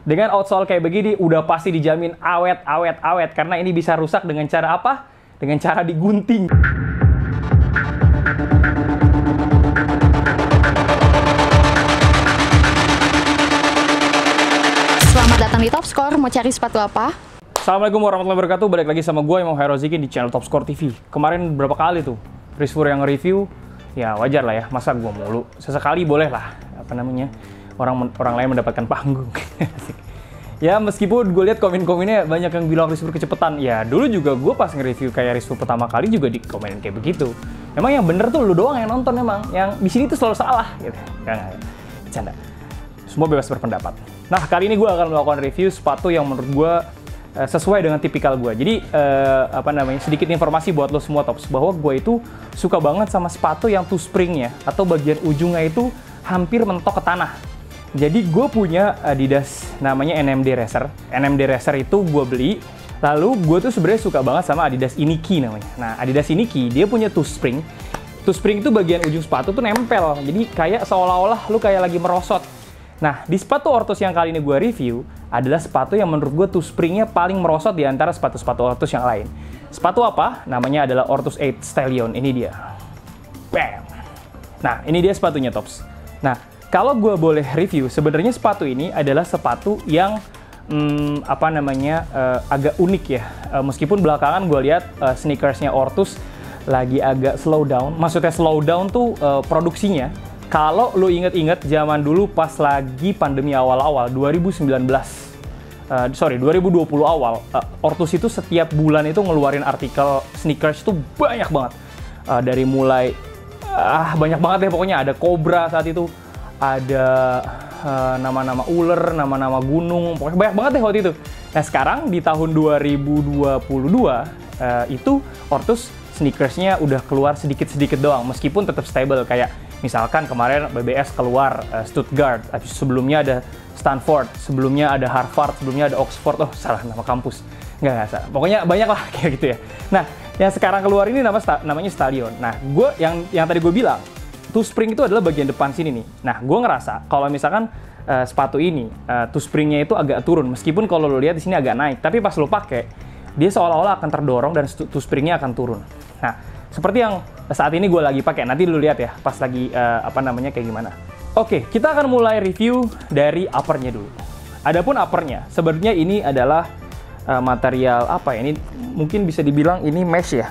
Dengan outsole kayak begini, udah pasti dijamin awet, karena ini bisa rusak dengan cara apa? Dengan cara digunting. Selamat datang di Top Score, mau cari sepatu apa? Assalamualaikum warahmatullahi wabarakatuh, balik lagi sama gue, Imam Hairoziki di channel Top Score TV. Kemarin berapa kali tuh Rizfur yang nge-review, ya wajar lah ya, masa gue mulu. Sesekali boleh lah, orang lain mendapatkan panggung. Ya meskipun gue lihat komen-komennya banyak yang bilang Rizfur kecepatan. Ya dulu juga gue pas nge-review kayak Rizfur pertama kali juga dikomenin kayak begitu. Emang yang bener tuh lu doang yang nonton emang, yang di sini tuh selalu salah gitu. Enggak, bercanda. Semua bebas berpendapat. Nah kali ini gue akan melakukan review sepatu yang menurut gue sesuai dengan tipikal gue. Jadi sedikit informasi buat lo semua Tops, bahwa gue itu suka banget sama sepatu yang two springnya atau bagian ujungnya itu hampir mentok ke tanah. Jadi gue punya Adidas namanya NMD Racer. NMD Racer itu gue beli, lalu gue tuh sebenarnya suka banget sama Adidas Iniki namanya. Nah Adidas Iniki dia punya two spring. Two spring itu bagian ujung sepatu tuh nempel, jadi kayak seolah-olah lu kayak lagi merosot. Nah di sepatu Ortus yang kali ini gue review adalah sepatu yang menurut gue two springnya paling merosot di antara sepatu-sepatu Ortus yang lain. Sepatu apa? Namanya adalah Ortus 8 Stallion. Ini dia. Bam! Nah ini dia sepatunya Tops. Nah kalau gue boleh review, sebenarnya sepatu ini adalah sepatu yang agak unik ya. Meskipun belakangan gue lihat sneakersnya Ortus lagi agak slow down. Maksudnya slow down tuh produksinya. Kalau lo inget-inget zaman dulu pas lagi pandemi awal-awal 2020 awal, Ortus itu setiap bulan itu ngeluarin artikel sneakers itu banyak banget. Dari mulai banyak banget ya pokoknya, ada Cobra saat itu, ada nama-nama ular, nama-nama gunung, pokoknya banyak banget deh waktu itu. Nah sekarang di tahun 2022 itu Ortus sneakersnya udah keluar sedikit-sedikit doang, meskipun tetap stable. Kayak misalkan kemarin BBS keluar Stuttgart, sebelumnya ada Stanford, sebelumnya ada Harvard, sebelumnya ada Oxford. Oh salah nama kampus, nggak salah. Pokoknya banyak lah kayak gitu ya. Nah yang sekarang keluar ini namanya Stallion. Nah gue yang tadi gue bilang, two spring itu adalah bagian depan sini nih. Nah, gue ngerasa kalau misalkan sepatu ini two springnya itu agak turun, meskipun kalau lo lihat di sini agak naik, tapi pas lo pakai dia seolah-olah akan terdorong dan two springnya akan turun. Nah, seperti yang saat ini gue lagi pakai. Nanti lo lihat ya, pas lagi kayak gimana. Oke, kita akan mulai review dari uppernya dulu. Adapun uppernya, sebenarnya ini adalah material apa ya? Ini mungkin bisa dibilang ini mesh ya,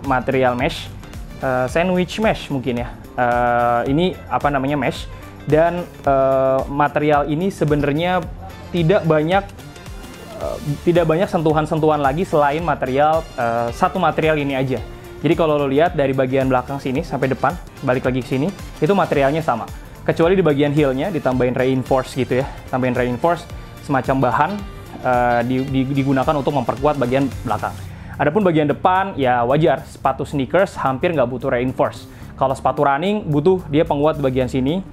material mesh, sandwich mesh mungkin ya. Ini mesh, dan material ini sebenarnya tidak banyak sentuhan-sentuhan lagi selain material satu material ini aja. Jadi kalau lo lihat dari bagian belakang sini sampai depan, balik lagi ke sini, itu materialnya sama. Kecuali di bagian heel-nya ditambahin reinforce gitu ya, tambahin reinforce semacam bahan digunakan untuk memperkuat bagian belakang. Adapun bagian depan ya wajar, sepatu sneakers hampir nggak butuh reinforce. Kalau sepatu running butuh dia penguat bagian sini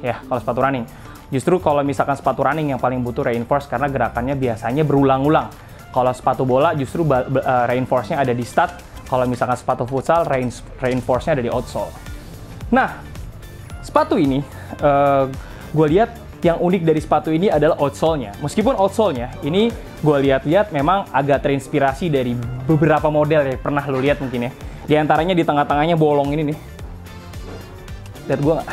ya. Kalau sepatu running, justru kalau misalkan sepatu running yang paling butuh reinforce karena gerakannya biasanya berulang-ulang. Kalau sepatu bola justru reinforce-nya ada di stud. Kalau misalkan sepatu futsal reinforce-nya ada di outsole. Nah, sepatu ini gue lihat yang unik dari sepatu ini adalah outsole-nya. Meskipun outsole-nya ini gue lihat-lihat memang agak terinspirasi dari beberapa model yang pernah lo lihat mungkin ya. Di antaranya di tengah-tengahnya bolong ini nih. Lihat gue nggak?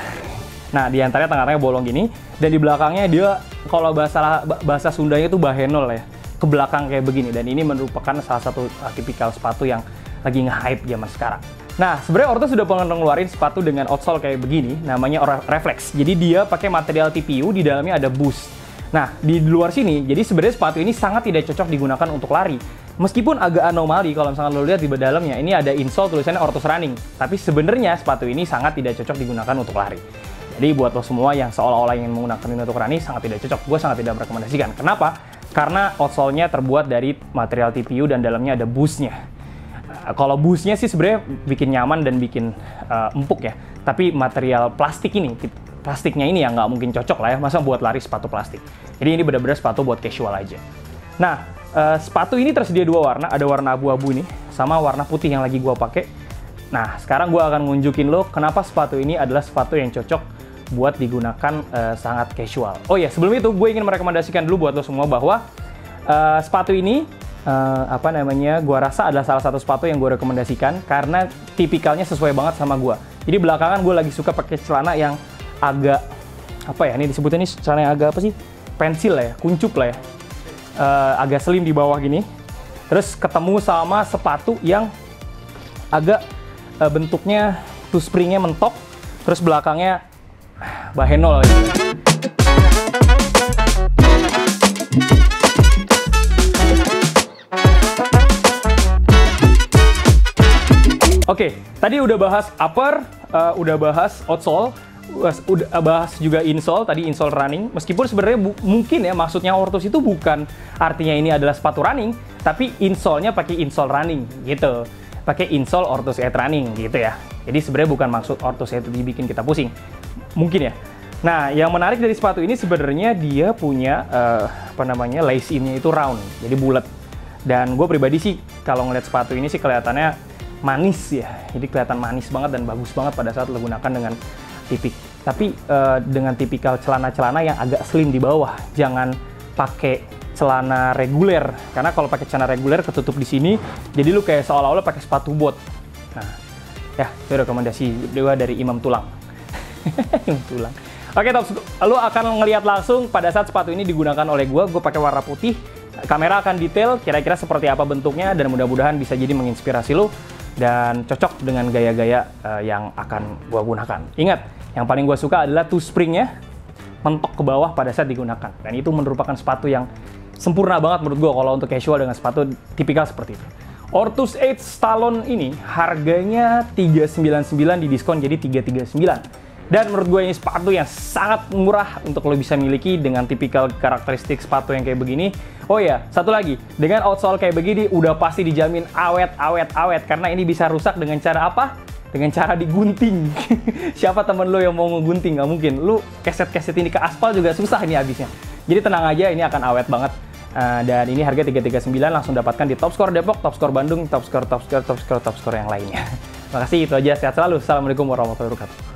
Nah, di antaranya tengah-tengahnya bolong gini, dan di belakangnya dia kalau bahasa Sundanya itu bahenol ya, ke belakang kayak begini. Dan ini merupakan salah satu tipikal sepatu yang lagi nge-hype zaman sekarang. Nah, sebenarnya Ortus sudah pernah ngeluarin sepatu dengan outsole kayak begini, namanya Reflex. Jadi dia pakai material TPU, di dalamnya ada boost. Nah, di luar sini, jadi sebenarnya sepatu ini sangat tidak cocok digunakan untuk lari. Meskipun agak anomali kalau misalkan lo lihat di dalamnya, ini ada insole tulisannya Ortus Running. Tapi sebenarnya sepatu ini sangat tidak cocok digunakan untuk lari. Jadi buat lo semua yang seolah-olah ingin menggunakan ini untuk running, sangat tidak cocok. Gue sangat tidak merekomendasikan. Kenapa? Karena outsole-nya terbuat dari material TPU dan dalamnya ada boost-nya. Kalau boostnya sih sebenarnya bikin nyaman dan bikin empuk ya. Tapi material plastiknya ini yang nggak mungkin cocok lah ya. Masa buat lari sepatu plastik. Jadi ini benar-benar sepatu buat casual aja. Nah, sepatu ini tersedia dua warna. Ada warna abu-abu ini sama warna putih yang lagi gue pakai. Nah, sekarang gue akan nunjukin lo kenapa sepatu ini adalah sepatu yang cocok buat digunakan sangat casual. Oh ya, sebelum itu gue ingin merekomendasikan dulu buat lo semua bahwa sepatu ini gue rasa adalah salah satu sepatu yang gue rekomendasikan karena tipikalnya sesuai banget sama gue. Jadi belakangan gue lagi suka pakai celana yang agak ini disebutnya celana yang agak pensil lah ya, kuncup lah ya, agak slim di bawah gini. Terus ketemu sama sepatu yang agak bentuknya toe springnya mentok, terus belakangnya bahenol gitu. Oke, tadi udah bahas upper, udah bahas outsole, udah bahas juga insole, tadi insole running. Meskipun sebenarnya mungkin ya maksudnya Ortus itu bukan artinya ini adalah sepatu running, tapi insole-nya pakai insole running gitu. Pakai insole Ortus 8 running gitu ya. Jadi sebenarnya bukan maksud Ortus 8 dibikin kita pusing. Mungkin ya. Nah, yang menarik dari sepatu ini sebenarnya dia punya lace in-nya itu round, jadi bulat. Dan gue pribadi sih kalau ngeliat sepatu ini sih kelihatannya manis ya. Jadi kelihatan manis banget dan bagus banget pada saat lo gunakan dengan dengan tipikal celana-celana yang agak slim di bawah. Jangan pakai celana reguler, karena kalau pakai celana reguler ketutup di sini, jadi lu kayak seolah-olah pakai sepatu bot. Nah, ya itu rekomendasi dewa dari Imam Tulang. Imam Tulang. Oke, lu akan ngelihat langsung pada saat sepatu ini digunakan oleh gue pakai warna putih. Kamera akan detail kira-kira seperti apa bentuknya dan mudah-mudahan bisa jadi menginspirasi lu dan cocok dengan gaya-gaya yang akan gue gunakan. Ingat, yang paling gue suka adalah toe springnya mentok ke bawah pada saat digunakan, dan itu merupakan sepatu yang sempurna banget menurut gue kalau untuk casual dengan sepatu tipikal seperti itu. Ortus 8 Stallone ini harganya $399 di diskon jadi $339. Dan menurut gue ini sepatu yang sangat murah untuk lo bisa miliki dengan tipikal karakteristik sepatu yang kayak begini. Oh ya, satu lagi, dengan outsole kayak begini udah pasti dijamin awet karena ini bisa rusak dengan cara apa? Dengan cara digunting. Siapa temen lo yang mau ngegunting? Nggak mungkin. Lu keset-keset ini ke aspal juga susah ini habisnya. Jadi tenang aja, ini akan awet banget. Dan ini harga $339, langsung dapatkan di Top Score Depok, Top Score Bandung, Top Score yang lainnya. Makasih, itu aja. Sehat selalu. Assalamualaikum warahmatullahi wabarakatuh.